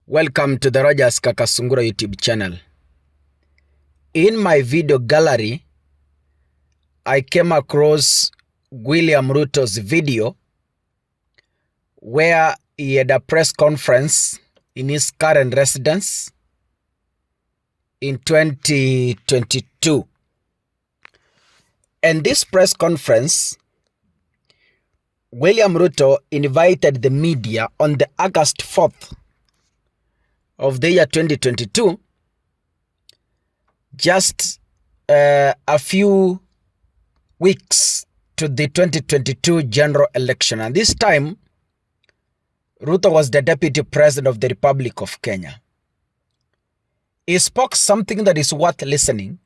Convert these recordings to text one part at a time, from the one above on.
Welcome to the Rogers Kakasungura YouTube channel. In my video gallery, I came across William Ruto's video where he had a press conference in his current residence in 2022. And this press conference, William Ruto invited the media on the August 4th of the year 2022, just a few weeks to the 2022 general election. And this time, Ruto was the Deputy President of the Republic of Kenya. He spoke something that is worth listening,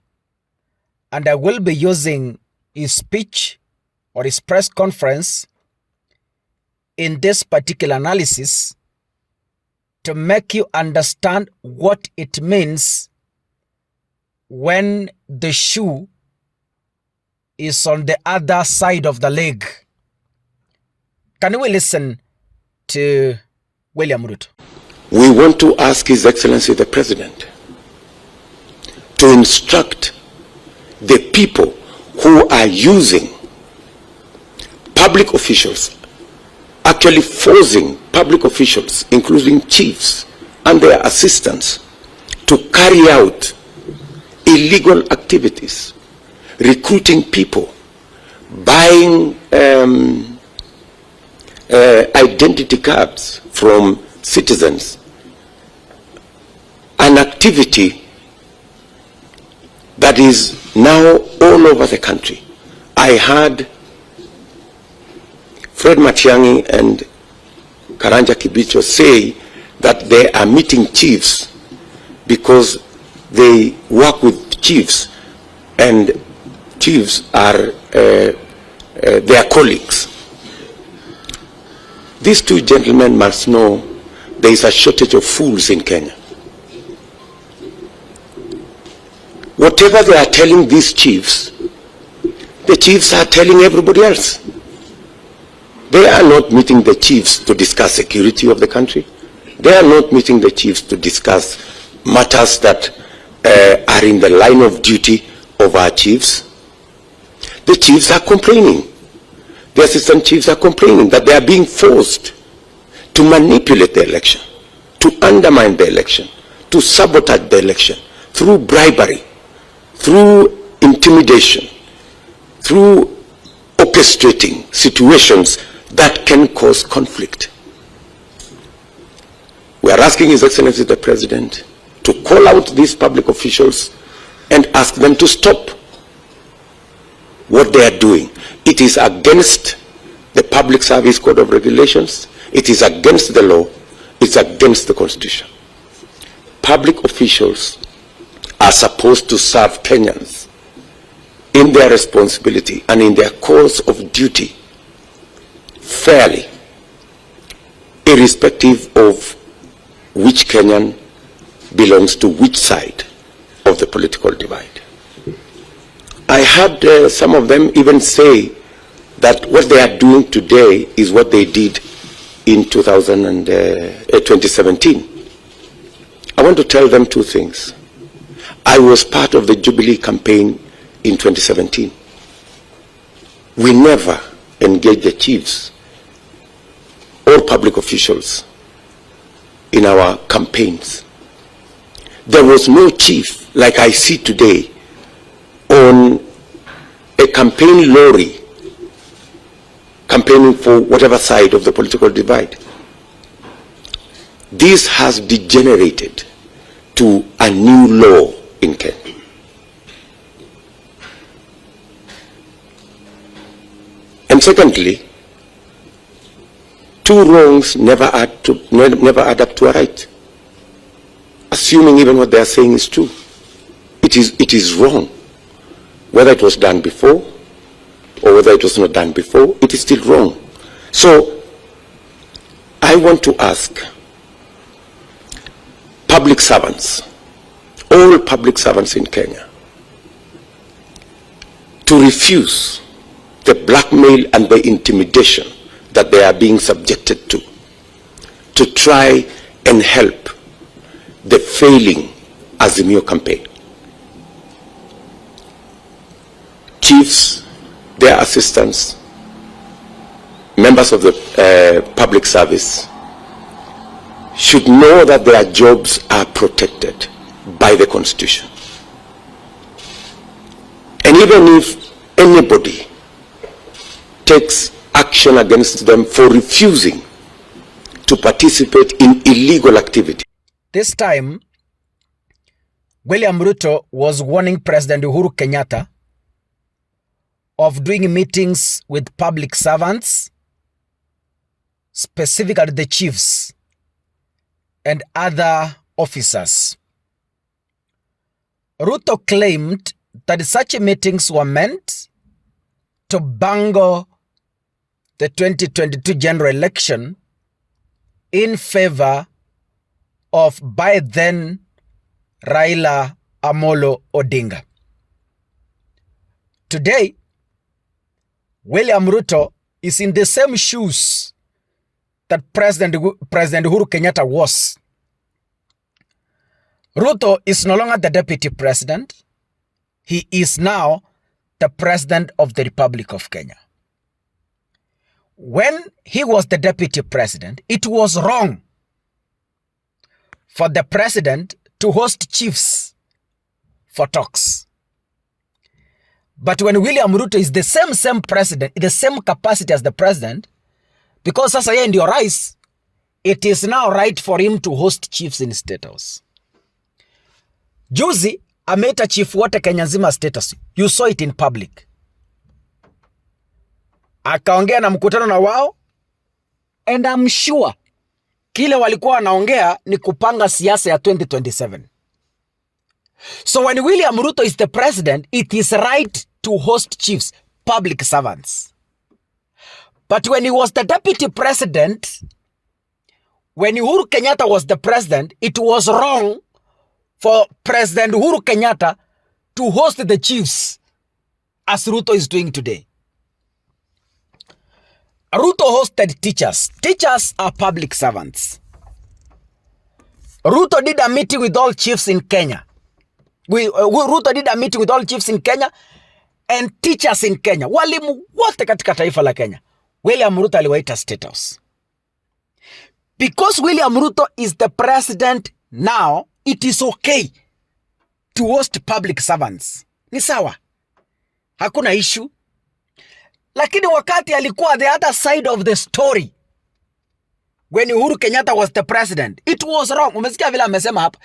and I will be using his speech or his press conference in this particular analysis to make you understand what it means when the shoe is on the other side of the leg. Can we listen to William Ruto? We want to ask His Excellency the President to instruct the people who are using public officials, actually forcing public officials, including chiefs and their assistants, to carry out illegal activities, recruiting people, buying identity cards from citizens, an activity that is now all over the country. I heard Fred Matiang'i and Karanja Kibicho say that they are meeting chiefs because they work with chiefs and chiefs are their colleagues. These two gentlemen must know there is a shortage of fools in Kenya. Whatever they are telling these chiefs, the chiefs are telling everybody else. They are not meeting the chiefs to discuss security of the country. They are not meeting the chiefs to discuss matters that are in the line of duty of our chiefs. The chiefs are complaining. The assistant chiefs are complaining that they are being forced to manipulate the election, to undermine the election, to sabotage the election through bribery, through intimidation, through orchestrating situations that can cause conflict. We are asking His Excellency the President to call out these public officials and ask them to stop what they are doing. It is against the Public Service Code of Regulations. It is against the law. It's against the Constitution. Public officials are supposed to serve Kenyans in their responsibility and in their course of duty fairly, irrespective of which Kenyan belongs to which side of the political divide. I heard some of them even say that what they are doing today is what they did in 2017. I want to tell them two things. I was part of the Jubilee campaign in 2017. We never engaged the chiefs or public officials in our campaigns. There was no chief like I see today on a campaign lorry campaigning for whatever side of the political divide. This has degenerated to a new law in Kenya. And secondly, two wrongs never add up to a right. Assuming even what they are saying is true, it is wrong. Whether it was done before or whether it was not done before, it is still wrong. So I want to ask public servants, all public servants in Kenya, to refuse the blackmail and the intimidation that they are being subjected to try and help the failing Azimio campaign. Chiefs, their assistants, members of the public service should know that their jobs are protected by the Constitution. And even if anybody takes action against them for refusing to participate in illegal activity. This time, William Ruto was warning President Uhuru Kenyatta of doing meetings with public servants, specifically the chiefs and other officers. Ruto claimed that such meetings were meant to bungle the 2022 general election in favor of by then Raila Amolo Odinga. Today, William Ruto is in the same shoes that President Uhuru Kenyatta was. Ruto is no longer the deputy president. He is now the president of the Republic of Kenya. When he was the deputy president, it was wrong for the president to host chiefs for talks. But when William Ruto is the same president, in the same capacity as the president, because sasa yeye ndio rais, it is now right for him to host chiefs in State House. Juzi ameita chief wote Kenya nzima State House. You saw it in public. Akaongea na mkutano na wao, and I'm sure kile walikuwa wanaongea ni kupanga siasa ya 2027. So when William Ruto is the president, it is right to host chiefs, public servants. But when he was the deputy president, when Uhuru Kenyatta was the president, it was wrong for President Uhuru Kenyatta to host the chiefs as Ruto is doing today. Ruto hosted teachers. Teachers are public servants. Ruto did a meeting with all chiefs in Kenya. Ruto did a meeting with all chiefs in Kenya and teachers in Kenya. Walimu wote katika taifa la Kenya. William Ruto aliwaita State House. Because William Ruto is the president now, it is okay to host public servants. Ni sawa. Hakuna issue. Lakini wakati alikuwa the other side of the story, when Uhuru Kenyatta was the president, it was wrong. Umesikia vile amesema hapa.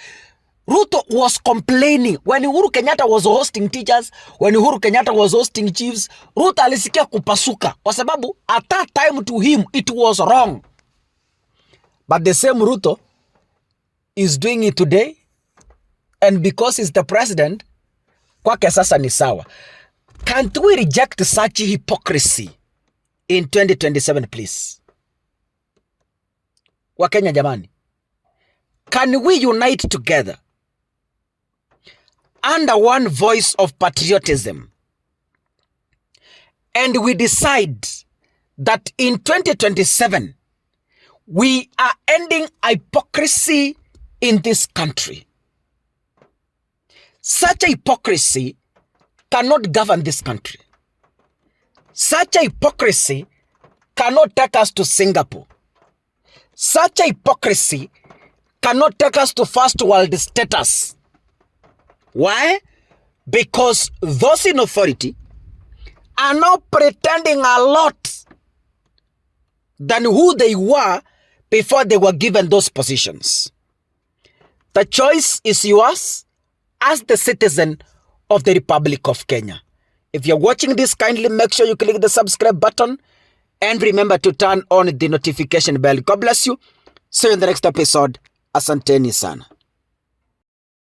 Ruto was complaining when Uhuru Kenyatta was hosting teachers, when Uhuru Kenyatta was hosting chiefs. Ruto alisikia kupasuka kwa sababu at that time to him it was wrong. But the same Ruto is doing it today, and because he's the president, kwake sasa ni sawa. Can't we reject such hypocrisy in 2027, please? Wakenya jamani. Can we unite together under one voice of patriotism, and we decide that in 2027, we are ending hypocrisy in this country? Such a hypocrisy cannot govern this country. Such a hypocrisy cannot take us to Singapore. Such a hypocrisy cannot take us to first world status. Why? Because those in authority are now pretending a lot than who they were before they were given those positions. The choice is yours as the citizen of the Republic of Kenya. If you're watching this, kindly make sure you click the subscribe button and remember to turn on the notification bell. God bless you. See you in the next episode. Asanteni sana.